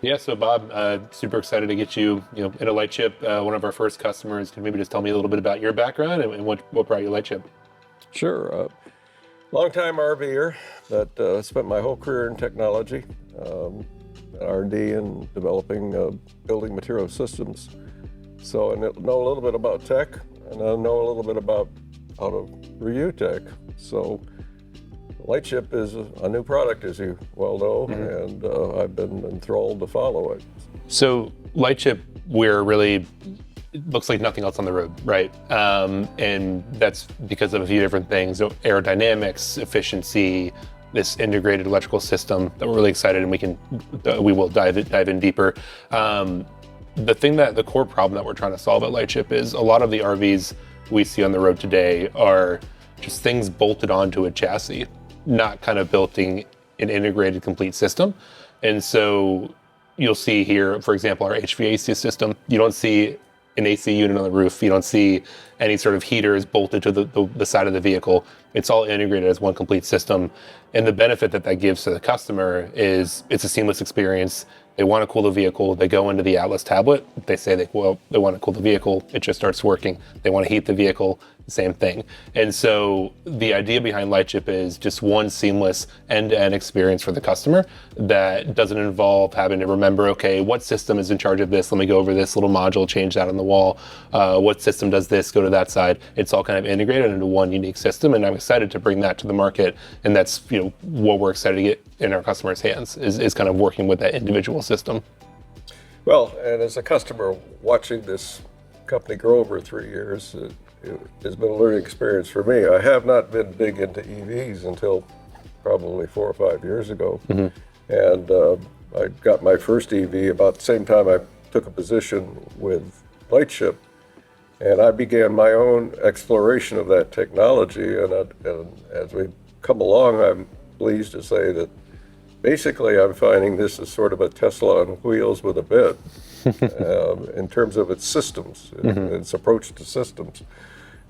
Yeah, so Bob, super excited to get you, into Lightship, one of our first customers. Can you maybe just tell me a little bit about your background and what brought you Lightship? Sure. Longtime RVer that spent my whole career in technology, R&D and developing building material systems. So I know a little bit about tech, and I know a little bit about how to review tech. So Lightship is a new product, as you well know, and I've been enthralled to follow it. So Lightship, we're really it looks like nothing else on the road, right? And that's because of a few different things: so aerodynamics, efficiency, this integrated electrical system that we're really excited, and we will dive in deeper. The core problem that we're trying to solve at Lightship is a lot of the RVs we see on the road today are just things bolted onto a chassis, not kind of building an integrated complete system. And so you'll see here, for example, our HVAC system, you don't see an AC unit on the roof. You don't see any sort of heaters bolted to the side of the vehicle. It's all integrated as one complete system. And the benefit that gives to the customer is it's a seamless experience. They want to cool the vehicle. They go into the Atlas tablet. They say they want to cool the vehicle. It just starts working. They want to heat the vehicle. Same thing. And so the idea behind Lightship is just one seamless end-to-end experience for the customer that doesn't involve having to remember, okay, what system is in charge of this? Let me go over this little module, change that on the wall. What system does this? Go to that side. It's all kind of integrated into one unique system, and I'm excited to bring that to the market. And that's what we're excited to get in our customers' hands is kind of working with that individual system. Well, and as a customer watching this company grow over 3 years, it has been a learning experience for me. I have not been big into EVs until probably 4 or 5 years ago. And I got my first EV about the same time I took a position with Lightship. And I began my own exploration of that technology. And as we come along, I'm pleased to say that basically I'm finding this is sort of a Tesla on wheels with a bit in terms of its systems, its approach to systems.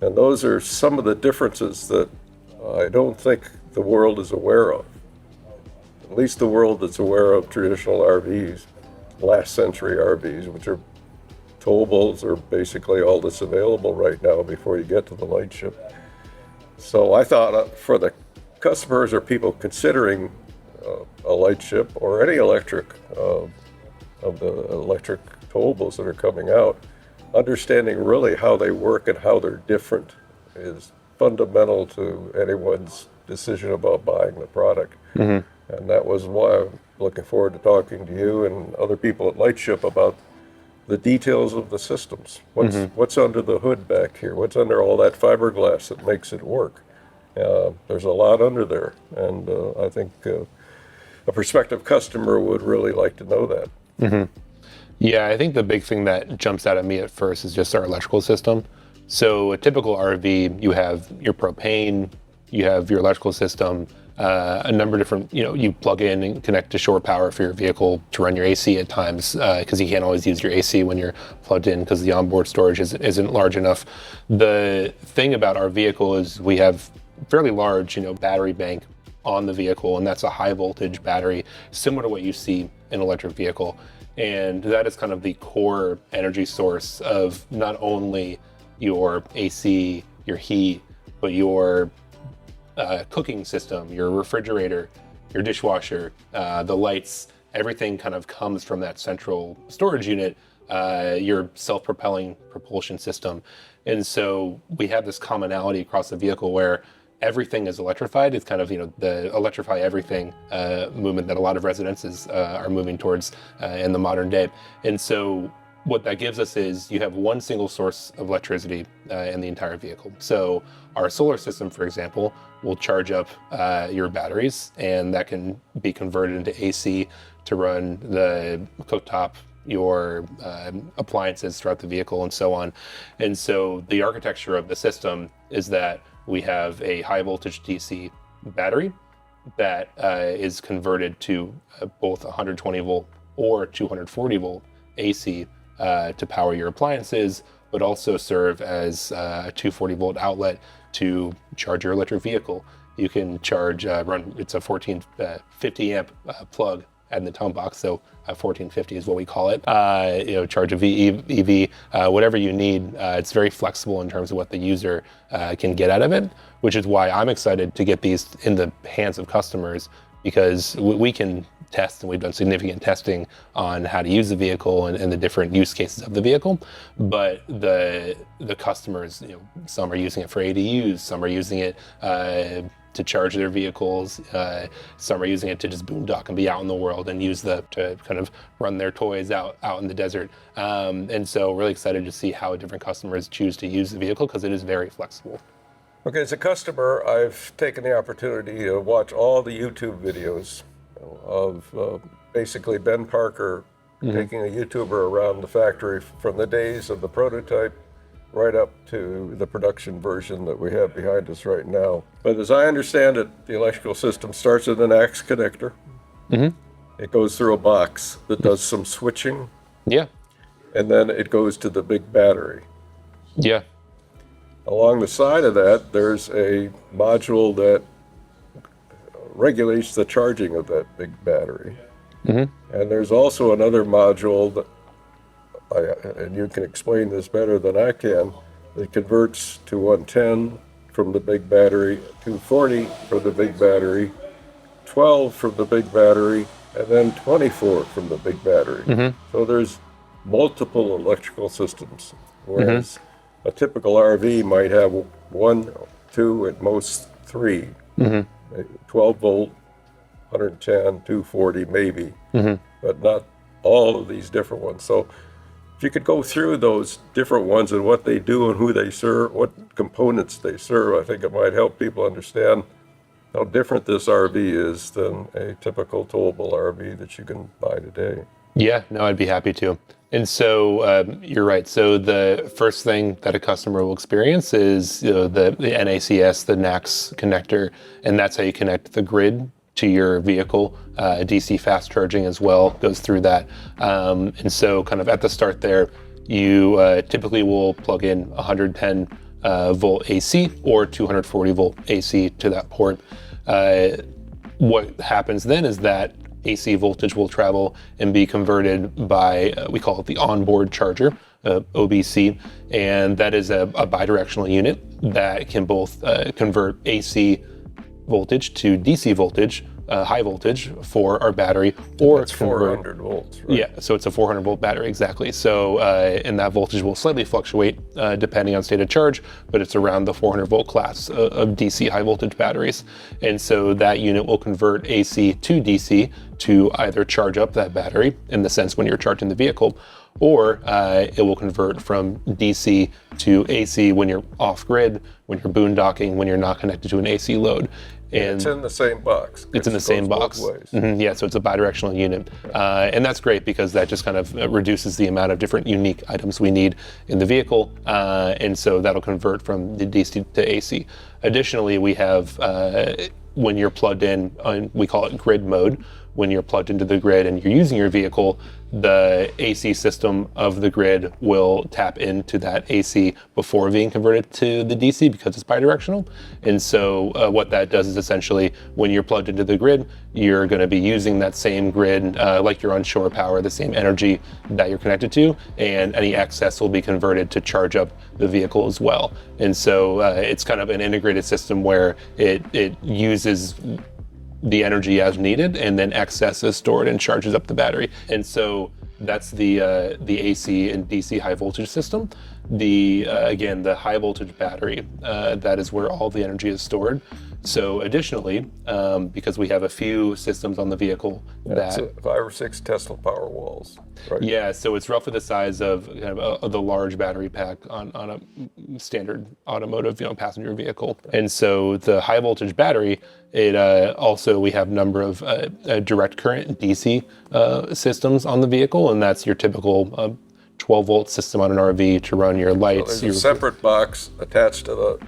And those are some of the differences that I don't think the world is aware of. At least the world that's aware of traditional RVs, last century RVs, which are towables, are basically all that's available right now before you get to the Lightship. So I thought for the customers or people considering a Lightship or any electric of the electric towables that are coming out, understanding really how they work and how they're different is fundamental to anyone's decision about buying the product. And that was why I'm looking forward to talking to you and other people at Lightship about the details of the systems. What's under the hood back here? What's under all that fiberglass that makes it work? There's a lot under there, and I think a prospective customer would really like to know that. Yeah, I think the big thing that jumps out at me at first is just our electrical system. So a typical RV, you have your propane, you have your electrical system, a number of different, you plug in and connect to shore power for your vehicle to run your AC at times, because you can't always use your AC when you're plugged in because the onboard storage isn't large enough. The thing about our vehicle is we have fairly large, battery bank on the vehicle, and that's a high voltage battery, similar to what you see in an electric vehicle. And that is kind of the core energy source of not only your AC, your heat, but your cooking system, your refrigerator, your dishwasher, the lights. Everything kind of comes from that central storage unit, your self-propelling propulsion system. And so we have this commonality across the vehicle where everything is electrified. It's kind of, the electrify everything movement that a lot of residences are moving towards in the modern day. And so what that gives us is you have one single source of electricity in the entire vehicle. So our solar system, for example, will charge up your batteries, and that can be converted into AC to run the cooktop, your appliances throughout the vehicle, and so on. And so the architecture of the system is that we have a high voltage DC battery that is converted to both 120 volt or 240 volt AC to power your appliances, but also serve as a 240 volt outlet to charge your electric vehicle. You can charge, it's a 1450 amp plug add in the tone box. So 1450 is what we call it. Charge a EV, whatever you need. It's very flexible in terms of what the user can get out of it, which is why I'm excited to get these in the hands of customers, because we can test, and we've done significant testing on how to use the vehicle and the different use cases of the vehicle. But the customers, some are using it for ADUs, some are using it to charge their vehicles, some are using it to just boondock and be out in the world and use to kind of run their toys out in the desert. And so really excited to see how different customers choose to use the vehicle, because it is very flexible. Okay, as a customer, I've taken the opportunity to watch all the YouTube videos of basically Ben Parker taking a YouTuber around the factory from the days of the prototype right up to the production version that we have behind us right now. But as I understand it, the electrical system starts with an AX connector. It goes through a box that does some switching. Yeah. And then it goes to the big battery. Yeah. Along the side of that, there's a module that regulates the charging of that big battery. And there's also another module that, and you can explain this better than I can, that converts to 110 from the big battery, 240 from the big battery, 12 from the big battery, and then 24 from the big battery. So there's multiple electrical systems, whereas a typical RV might have 1, 2, at most 3. 12 volt, 110, 240 maybe, but not all of these different ones. So if you could go through those different ones and what they do and who they serve, what components they serve, I think it might help people understand how different this RV is than a typical towable RV that you can buy today. Yeah, no, I'd be happy to. And so you're right. So the first thing that a customer will experience is the NACS, the NACS connector, and that's how you connect the grid to your vehicle. DC fast charging as well goes through that. And so kind of at the start there, you typically will plug in 110 volt AC or 240 volt AC to that port. What happens then is that AC voltage will travel and be converted by, we call it the onboard charger, OBC, and that is a bidirectional unit that can both convert AC voltage to DC voltage, high voltage for our battery, or it's 400 volts, right? Yeah, so it's a 400 volt battery, exactly. So, and that voltage will slightly fluctuate depending on state of charge, but it's around the 400 volt class of DC high voltage batteries. And so that unit will convert AC to DC to either charge up that battery, in the sense when you're charging the vehicle, or it will convert from DC to AC when you're off grid, when you're boondocking, when you're not connected to an AC load. And it's in the same box. It's in the same box. Yeah, so it's a bidirectional unit. And that's great, because that just kind of reduces the amount of different unique items we need in the vehicle. And so that'll convert from the DC to AC. Additionally, we have, when you're plugged in, we call it grid mode. When you're plugged into the grid and you're using your vehicle, the AC system of the grid will tap into that AC before being converted to the DC, because it's bidirectional. And so what that does is essentially, when you're plugged into the grid, you're going to be using that same grid like you're on shore power, the same energy that you're connected to, and any excess will be converted to charge up the vehicle as well. And so it's kind of an integrated system where it uses the energy as needed, and then excess is stored and charges up the battery. And so that's the AC and DC high voltage system. Again, the high voltage battery, that is where all the energy is stored. So additionally, because we have a few systems on the vehicle that's 5 or 6 Tesla power walls, right? Yeah, so it's roughly the size of kind of the large battery pack on a standard automotive, passenger vehicle. And so the high voltage battery, it also, we have a number of direct current DC systems on the vehicle, and that's your typical 12 volt system on an RV to run your lights. So there's a separate box attached to the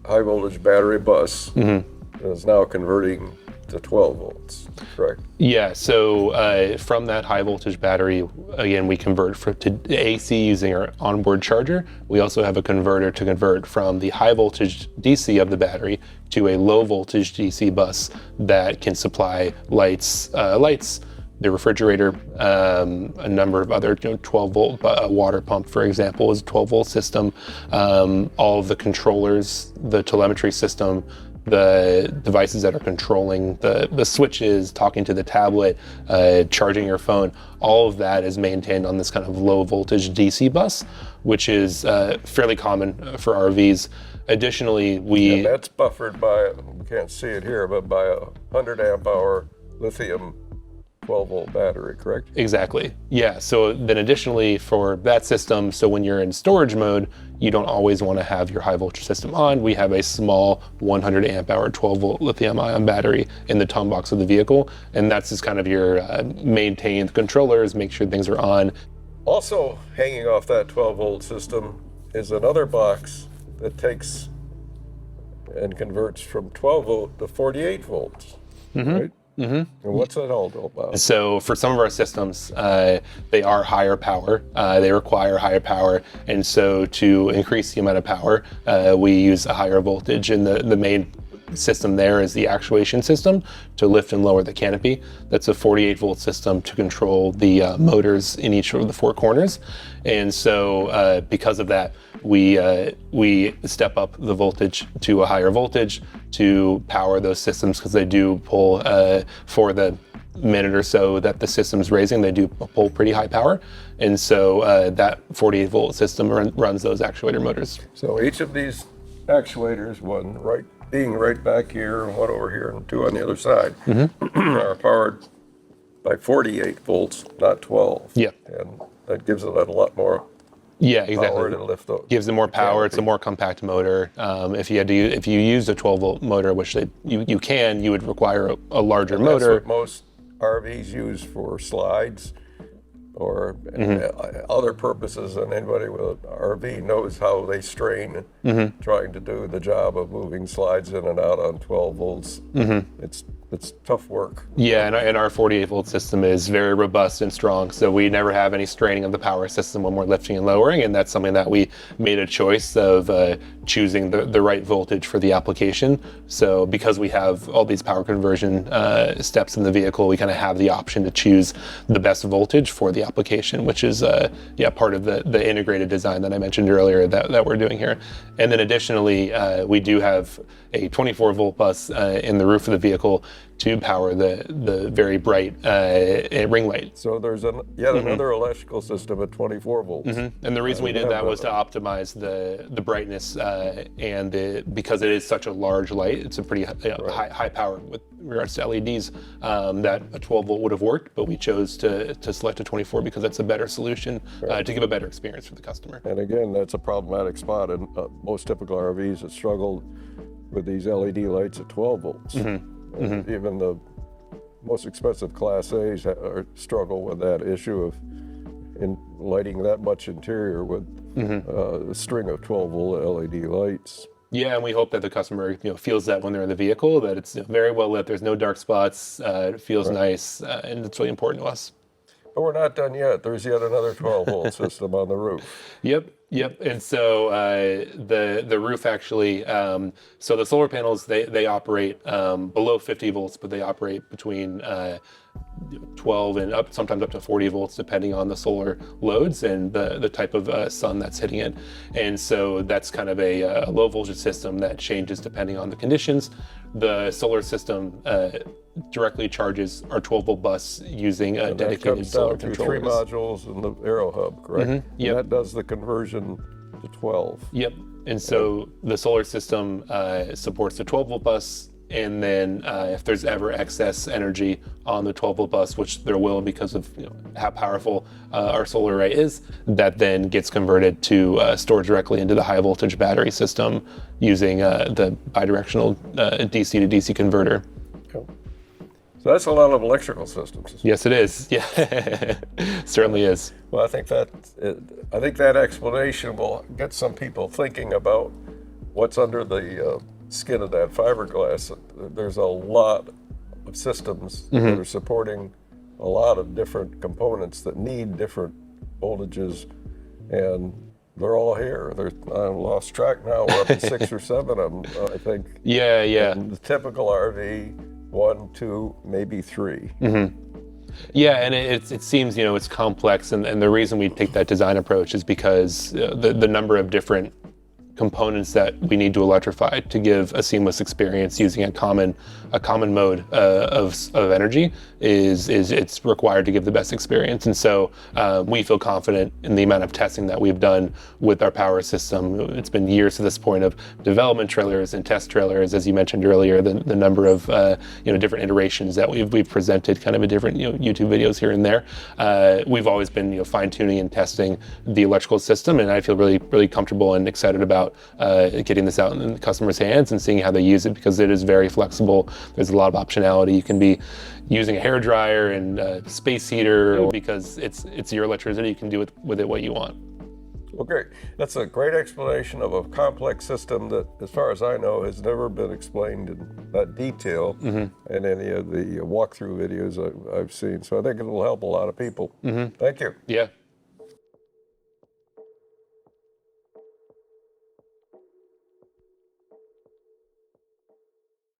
high voltage battery bus that is now converting to 12 volts, correct? Yeah, so from that high voltage battery, again, we convert to AC using our onboard charger. We also have a converter to convert from the high voltage DC of the battery to a low voltage DC bus that can supply lights, the refrigerator, a number of other 12 volt water pump, for example, is a 12 volt system. All of the controllers, the telemetry system, the devices that are controlling the switches, talking to the tablet, charging your phone, all of that is maintained on this kind of low voltage DC bus, which is fairly common for RVs. Additionally, and that's buffered by, we can't see it here, but by a 100 amp hour lithium 12 volt battery, correct? Exactly. Yeah. So then additionally for that system, so when you're in storage mode, you don't always want to have your high voltage system on. We have a small 100 amp hour 12 volt lithium ion battery in the tom box of the vehicle. And that's just kind of your maintained controllers, make sure things are on. Also hanging off that 12 volt system is another box that takes and converts from 12 volt to 48 volts, right? Mm-hmm. And what's that all about? So for some of our systems, they are higher power. They require higher power. And so to increase the amount of power, we use a higher voltage. And the main system there is the actuation system to lift and lower the canopy. That's a 48 volt system to control the motors in each of the four corners. And so because of that, we step up the voltage to a higher voltage to power those systems, because they do pull for the minute or so that the system's raising, they do pull pretty high power. And so that 48 volt system runs those actuator motors. So each of these actuators, one being right back here and one over here and two on the other side, are powered by 48 volts, not 12. Yeah. And that gives it a lot more power to lift those. Gives it more power. It's a more compact motor. If you use a 12 volt motor, which you can, you would require a larger motor. That's what most RVs use for slides or other purposes, and anybody with an RV knows how they strain trying to do the job of moving slides in and out on 12 volts. It's tough work. Yeah, and our 48 volt system is very robust and strong, so we never have any straining of the power system when we're lifting and lowering, and that's something that we made a choice of choosing the right voltage for the application. So because we have all these power conversion steps in the vehicle, we kind of have the option to choose the best voltage for the application, which is part of the integrated design that I mentioned earlier that we're doing here. And then additionally, we do have a 24 volt bus in the roof of the vehicle to power the very bright ring light. So there's yet another electrical system at 24 volts. And the reason we did that was to optimize the brightness because it is such a large light. It's a pretty high power with regards to LEDs. That a 12 volt would have worked, but we chose to select a 24 because that's a better solution to give a better experience for the customer. And again, that's a problematic spot in most typical RVs that struggle with these LED lights at 12 volts. Even the most expensive Class A's struggle with that issue of lighting that much interior with a string of 12 volt LED lights. Yeah, and we hope that the customer feels that when they're in the vehicle, that it's very well lit, there's no dark spots, it feels nice, and it's really important to us. But we're not done yet. There's yet another 12 volt system on the roof. Yep. And so the roof actually, so the solar panels, they operate below 50 volts, but they operate between 12 and sometimes up to 40 volts, depending on the solar loads and the type of sun that's hitting it. And so that's kind of a low voltage system that changes depending on the conditions. The solar system directly charges our 12 volt bus using a dedicated solar controller. 3 modules and the Aero Hub, correct? Yep. That does the conversion to 12. Yep. And so the solar system supports the 12 volt bus. And then if there's ever excess energy on the 12 volt bus, which there will because of how powerful our solar array is, that then gets converted to store directly into the high voltage battery system using the bidirectional DC to DC converter. Okay. So that's a lot of electrical systems. Yes, it is. Yeah, certainly is. Well, I think that explanation will get some people thinking about what's under the skin of that fiberglass. There's a lot of systems that are supporting a lot of different components that need different voltages, and they're all here. I've lost track now. We're up to 6 or 7 of them, I think. Yeah. And the typical RV, 1, 2, maybe 3. Yeah, and it seems, it's complex, and the reason we take that design approach is because the number of different components that we need to electrify to give a seamless experience using a common mode of energy it's required to give the best experience. And so we feel confident in the amount of testing that we've done with our power system. It's been years to this point of development trailers and test trailers, as you mentioned earlier, the number of different iterations that we've presented kind of in different YouTube videos here and there. We've always been fine-tuning and testing the electrical system, and I feel really, really comfortable and excited about getting this out in the customer's hands and seeing how they use it, because it is very flexible. There's a lot of optionality. You can be using a hair dryer and a space heater because it's your electricity. You can do with it what you want. Well, great. That's a great explanation of a complex system that, as far as I know, has never been explained in that detail in any of the walkthrough videos I've seen. So I think it'll help a lot of people. Thank you. Yeah.